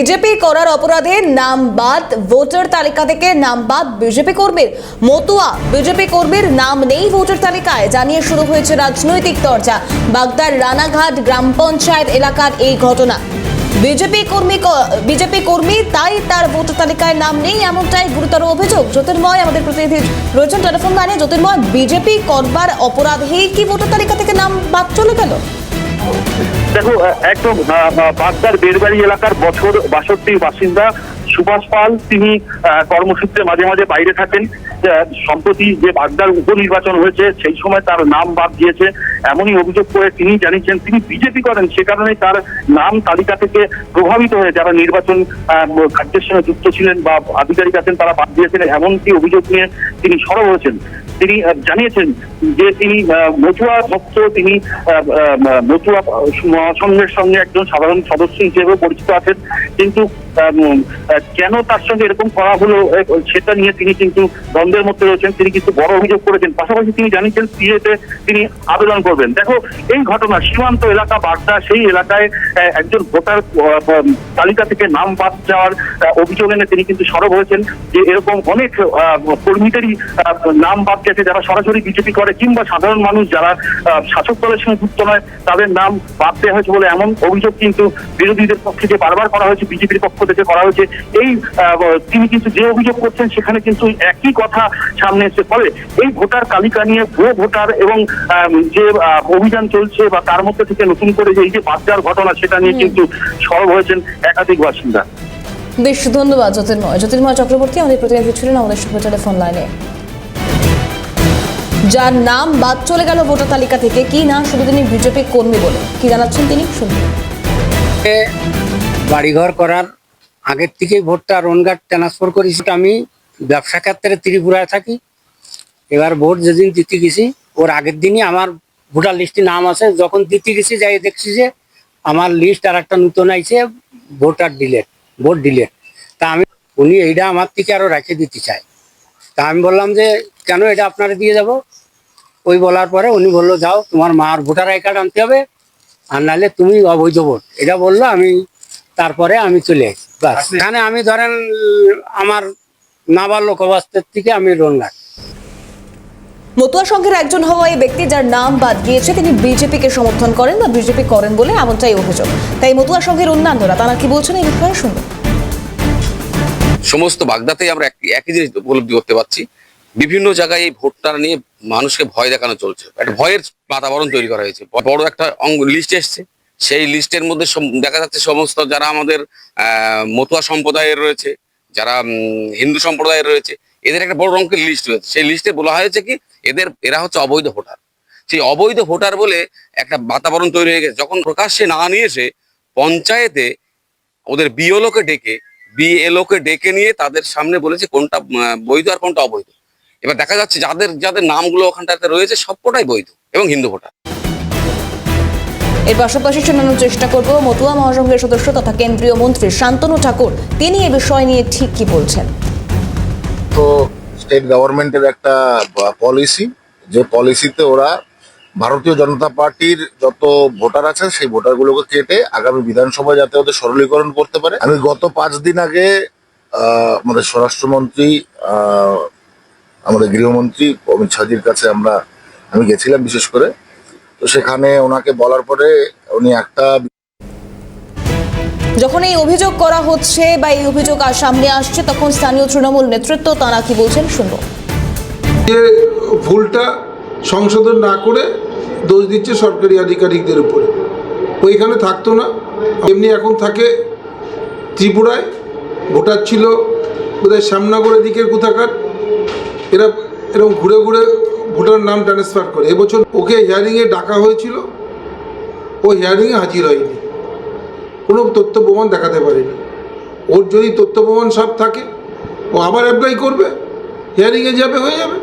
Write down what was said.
BJP করার অপরাধে নাম বাদ, ভোটার তালিকা থেকে নাম বাদ বিজেপি কর্মীর। মতুয়া বিজেপি কর্মীর নাম নেই ভোটার তালিকায়, জানিয়ে শুরু হয়েছে রাজনৈতিক চর্চা। বাগদার রানাঘাট গ্রাম পঞ্চায়েত এলাকার এই ঘটনা। বিজেপি কর্মী তাই তার ভোটার তালিকায় নাম নেই, এমনটাই গুরুতর অভিযোগ। জ্যোতির্ময় আমাদের প্রতিনিধি রয়েছেন টেলিফোন লাইনে। জ্যোতির্ময়, বিজেপি করবার অপরাধেই কি ভোটার তালিকা থেকে নাম বাদ চলে গেল? দেখো, একদম বাগদার বেড়বাড়ি এলাকার বছর 62 বাসিন্দা সুভাষ পাল, তিনি কর্মসূত্রে মাঝে মাঝে বাইরে থাকেন। সম্প্রতি যে বাগদার উপনির্বাচন হয়েছে সেই সময় তার নাম বাদ দিয়েছে এমনই অভিযোগ করে তিনি জানিয়েছেন তিনি বিজেপি করেন, সে কারণে তার নাম তালিকা থেকে প্রভাবিত হয়ে যারা নির্বাচন কার্যের সঙ্গে যুক্ত ছিলেন বা আধিকারিক আছেন তারা বাদ দিয়েছেন, এমনকি অভিযোগ নিয়ে তিনি সরব হয়েছেন। তিনি জানিয়েছেন যে তিনি মতুয়া ভক্ত, তিনি মতুয়া মহাসংঘের সঙ্গে একজন সাধারণ সদস্য হিসেবে পরিচিত আছেন, কিন্তু কেন তার সঙ্গে এরকম করা হলো সেটা নিয়ে তিনি কিন্তু দ্বন্দ্বের মধ্যে রয়েছেন। তিনি কিন্তু বড় অভিযোগ করেছেন, পাশাপাশি তিনি জানিয়েছেন সিএতে তিনি আবেদন করবেন। দেখো, এই ঘটনা সীমান্ত এলাকা বাগদা, সেই এলাকায় একজন ভোটার তালিকা থেকে নাম বাদ যাওয়ার অভিযোগ এনে তিনি কিন্তু সরব হয়েছেন যে এরকম অনেক কর্মীদেরই নাম বাদ গেছে যারা সরাসরি বিজেপি করে, কিংবা সাধারণ মানুষ যারা শাসক দলের সঙ্গে যুক্ত নয় তাদের নাম বাদ দেওয়া হয়েছে বলে এমন অভিযোগ কিন্তু বিরোধীদের পক্ষে যে বারবার করা হয়েছে, বিজেপির পক্ষ থেকে করা হয়েছে। এই তিনি কিন্তু যে অভিযোগ করছেন সেখানে কিন্তু একই কথা সামনে এসে ফলে এই ভোটার তালিকা নিয়ে ভুয়ো ভোটার এবং যে অভিযান চলছে বা তার মধ্যে থেকে নতুন করে যে এই যে বাদ যাওয়ার ঘটনা সেটা নিয়ে কিন্তু সরব হয়েছেন একাধিক বাসিন্দা। বেশ, ধন্যবাদ জ্যোতির্ময় চক্রবর্তী আমাদের প্রতিনিধি ছিলেন আমাদের সঙ্গে টেলিফোন লাইনে। যার নাম বাদ চলে গেল ভোটার তালিকা থেকে, কি না শুধু তিনি বিজেপি কর্মী বলে কি জানাচ্ছেন তিনি, শুনুন। বাড়িঘর করার আগের থেকেই ভোটটা রনঘাট ট্রান্সফার করেছি। আমি ব্যবসা ক্ষেত্রে ত্রিপুরায় থাকি। এবার ভোট যেদিন দিতে গেছি ওর আগের দিনই আমার ভোটার লিস্টে নাম আছে। যখন দিতে গেছি যাই দেখছি যে আমার লিস্ট আর একটা নতুন আইছে, ভোট ডিলেট। তা আমি উনি এইটা আমার থেকে আরো রেখে দিতে চায়। তা আমি বললাম যে কেন, এটা আপনারা দিয়ে যাব। ওই বলার পরে উনি বললো যাও তোমার মার ভোটার আই কার্ড আনতে হবে, আর নাহলে তুমি অবৈধ ভোট, এটা বললো। আমি তারপরে আমি চলে আসি। বাস, এখানে আমি ধরেন আমার নাবালক অবস্থার থেকে আমি রনঘাট। মতুয়া সংঘের একজন হওয়া এই ব্যক্তি যার নাম বাদ গিয়েছে তিনি বিজেপিকে সমর্থন করেন বা বিজেপি করেন বলে এমনটাই অভিযোগ। তাই মতুয়া সংঘের অন্যান্যরা তারা কি বলছেন এই বিষয়ে শুনুন। সমস্ত বাগদাতেই আমরা একই জিনিস উপলব্ধি করতে পারছি, বিভিন্ন জায়গায় এই ভোটটা নিয়ে মানুষকে ভয় দেখানো চলছে, একটা ভয়ের বাতাবরণ তৈরি করা হয়েছে। বড় একটা লিস্ট এসছে, সেই লিস্টের মধ্যে দেখা যাচ্ছে সমস্ত যারা আমাদের মতুয়া সম্প্রদায়ের রয়েছে, যারা হিন্দু সম্প্রদায়ের রয়েছে, এদের একটা বড় অঙ্কের লিস্ট রয়েছে। সেই লিস্টে বলা হয়েছে কি এরা হচ্ছে অবৈধ ভোটার। সেই অবৈধ ভোটার বলে একটা বাতাবরণ তৈরি হয়ে গেছে। যখন প্রকাশ্যে না নিয়ে এসে পঞ্চায়েতে ওদের বিএলওকে ডেকে নিয়ে তাদের সামনে বলেছে কোনটা বৈধ আর কোনটা অবৈধ। এবার দেখা যাচ্ছে যাদের নামগুলো ওখানটাতে রয়েছে সবকটাই বৈধ এবং হিন্দু ভোটার। এর পাশাপাশি শোনানোর চেষ্টা করব মতুয়া মহাসংঘের সদস্য তথা কেন্দ্রীয় মন্ত্রী শান্তনু ঠাকুর, তিনি এ বিষয় নিয়ে ঠিক কি বলছেন। তো স্টেট গভর্নমেন্টের একটা পলিসি, যে পলিসিতে ওরা ভারতীয় জনতা পার্টির যত ভোটার আছে সেই ভোটারগুলোকে কেটে আগামী বিধানসভায় যাতে ওদের সরলীকরণ করতে পারে। আমি গত 5 দিন আগে আমাদের স্বরাষ্ট্রমন্ত্রী, আমাদের গৃহমন্ত্রী অমিত শাহজির কাছে আমি গেছিলাম বিশেষ করে। তো সেখানে ওনাকে বলার পরে উনি একটা, যখন এই অভিযোগ করা হচ্ছে বা এই অভিযোগ সামনে আসছে তখন স্থানীয় তৃণমূল নেতৃত্ব তারা কি বলছেন শুনবো। যে ভুলটা সংশোধন না করে দোষ দিচ্ছে সরকারি আধিকারিকদের উপরে, ওইখানে থাকতো না। এমনি এখন থাকে ত্রিপুরায়, ভোটার ছিল বোধহয় শ্যামনগরের দিকের কোথাকার, এরা এরকম ঘুরে ঘুরে ভোটার নাম ট্রান্সফার করে। এবছর ওকে হিয়ারিংয়ে ডাকা হয়েছিল, ও হিয়ারিংয়ে হাজির হয়নি, কোনো তথ্য প্রমাণ দেখাতে পারেনি। ওর যদি তথ্য প্রমাণ সব থাকে ও আবার অ্যাপ্লাই করবে, হিয়ারিংয়ে যাবে, হয়ে যাবে।